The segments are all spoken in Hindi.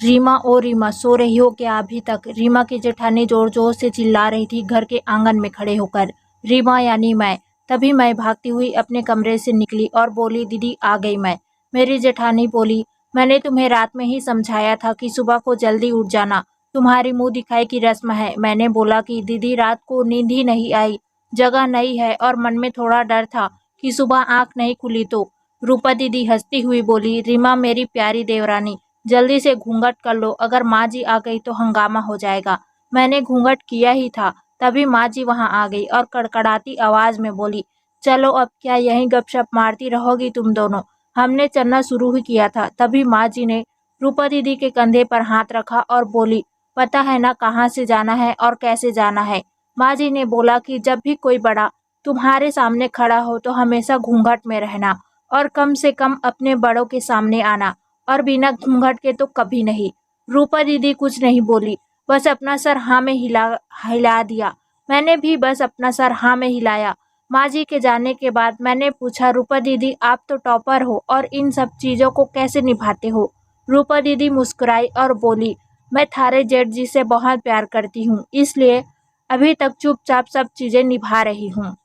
रीमा ओ रीमा, सो रही हो क्या अभी तक? रीमा की जेठानी जोर जोर से चिल्ला रही थी घर के आंगन में खड़े होकर। रीमा यानी मैं। तभी मैं भागती हुई अपने कमरे से निकली और बोली, दीदी आ गई मैं। मेरी जेठानी बोली, मैंने तुम्हें रात में ही समझाया था कि सुबह को जल्दी उठ जाना, तुम्हारी मुंह दिखाई की रस्म है। मैंने बोला कि दीदी रात को नींद ही नहीं आई, जगह नहीं है और मन में थोड़ा डर था कि सुबह आंख नहीं खुली तो। रूपा दीदी हंसती हुई बोली, रीमा मेरी प्यारी देवरानी, जल्दी से घूंघट कर लो, अगर माँ जी आ गई तो हंगामा हो जाएगा। मैंने घूंघट किया ही था, तभी माँ जी वहां आ गई और कड़कड़ाती आवाज में बोली, चलो अब क्या यहीं गपशप मारती रहोगी तुम दोनों? हमने चलना शुरू ही किया था, तभी माँ जी ने रूपा दीदी के कंधे पर हाथ रखा और बोली, पता है ना कहाँ से जाना है और कैसे जाना है? माँ जी ने बोला कि जब भी कोई बड़ा तुम्हारे सामने खड़ा हो तो हमेशा घूंघट में रहना और कम से कम अपने बड़ों के सामने आना, और बिना घूंघट के तो कभी नहीं। रूपा दीदी कुछ नहीं बोली, बस अपना सर हाँ में हिला हिला दिया। मैंने भी बस अपना सर हाँ में हिलाया। माँ जी के जाने के बाद मैंने पूछा, रूपा दीदी आप तो टॉपर हो और इन सब चीज़ों को कैसे निभाते हो? रूपा दीदी मुस्कुराई और बोली, मैं थारे जेठ जी से बहुत प्यार करती हूँ, इसलिए अभी तक चुपचाप सब चीज़ें निभा रही हूँ।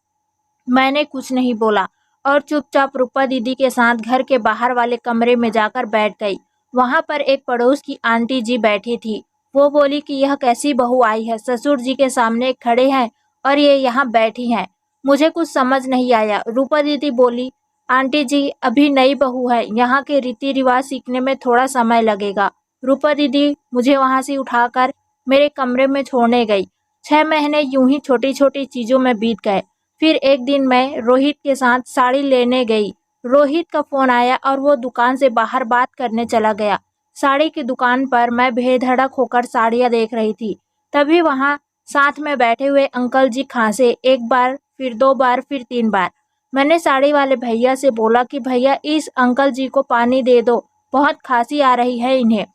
मैंने कुछ नहीं बोला और चुपचाप रूपा दीदी के साथ घर के बाहर वाले कमरे में जाकर बैठ गई। वहां पर एक पड़ोस की आंटी जी बैठी थी। वो बोली कि यह कैसी बहू आई है, ससुर जी के सामने खड़े हैं और ये यहाँ बैठी हैं। मुझे कुछ समझ नहीं आया। रूपा दीदी बोली, आंटी जी अभी नई बहू है, यहाँ के रीति रिवाज सीखने में थोड़ा समय लगेगा। रूपा दीदी मुझे वहां से उठाकर मेरे कमरे में छोड़ने गई। 6 महीने यूं ही छोटी छोटी चीजों में बीत गए। फिर एक दिन मैं रोहित के साथ साड़ी लेने गई। रोहित का फोन आया और वो दुकान से बाहर बात करने चला गया। साड़ी की दुकान पर मैं बेधड़क होकर साड़ियाँ देख रही थी। तभी वहाँ साथ में बैठे हुए अंकल जी खांसे, एक बार फिर 2 बार फिर 3 बार। मैंने साड़ी वाले भैया से बोला कि भैया इस अंकल जी को पानी दे दो, बहुत खांसी आ रही है इन्हें।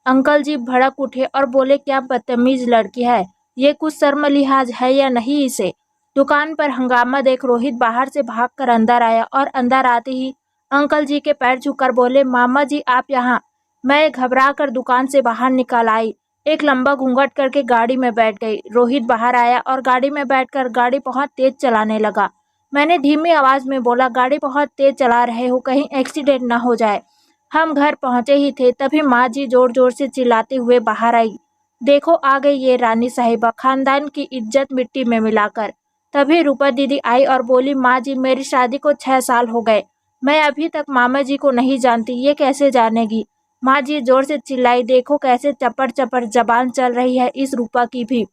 अंकल जी भड़क उठे और बोले, क्या बदतमीज लड़की है, ये कुछ शर्म लिहाज है या नहीं इसे? दुकान पर हंगामा देख रोहित बाहर से भागकर अंदर आया और अंदर आते ही अंकल जी के पैर छूकर बोले, मामा जी आप यहाँ। मैं घबरा कर दुकान से बाहर निकल आई, एक लंबा घूंघट करके गाड़ी में बैठ गई। रोहित बाहर आया और गाड़ी में बैठकर गाड़ी बहुत तेज चलाने लगा। मैंने धीमी आवाज में बोला, गाड़ी बहुत तेज चला रहे हो, कहीं एक्सीडेंट ना हो जाए। हम घर पहुंचे ही थे तभी माँ जी जोर जोर से चिल्लाते हुए बाहर आई, देखो आ गई ये रानी साहिबा, खानदान की इज्जत मिट्टी में मिलाकर। तभी रूपा दीदी आई और बोली, माँ जी मेरी शादी को 6 साल हो गए, मैं अभी तक मामा जी को नहीं जानती, ये कैसे जानेगी? माँ जी जोर से चिल्लाई, देखो कैसे चपड़ चपड़ जबान चल रही है इस रूपा की भी।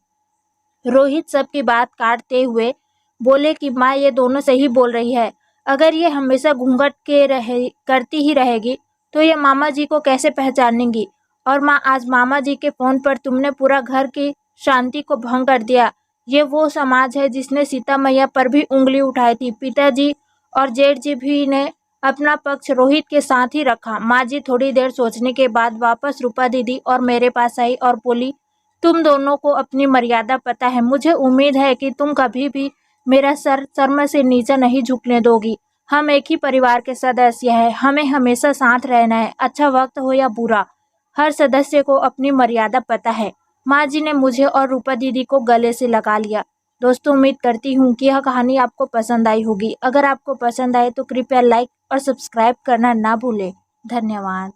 रोहित सबकी बात काटते हुए बोले कि माँ ये दोनों सही बोल रही है, अगर ये हमेशा घूंघट के करती ही रहेगी तो ये मामा जी को कैसे पहचानेंगी? और माँ आज मामा जी के फोन पर तुमने पूरा घर की शांति को भंग कर दिया। ये वो समाज है जिसने सीता मैया पर भी उंगली उठाई थी। पिताजी और जेठ जी भी ने अपना पक्ष रोहित के साथ ही रखा। माँ जी थोड़ी देर सोचने के बाद वापस रूपा दीदी और मेरे पास आई और बोली, तुम दोनों को अपनी मर्यादा पता है, मुझे उम्मीद है कि तुम कभी भी मेरा सर शर्म से नीचा नहीं झुकने दोगी। हम एक ही परिवार के सदस्य हैं, हमें हमेशा साथ रहना है, अच्छा वक्त हो या बुरा, हर सदस्य को अपनी मर्यादा पता है। माँ जी ने मुझे और रूपा दीदी को गले से लगा लिया। दोस्तों उम्मीद करती हूँ कि यह कहानी आपको पसंद आई होगी। अगर आपको पसंद आए तो कृपया लाइक और सब्सक्राइब करना ना भूलें। धन्यवाद।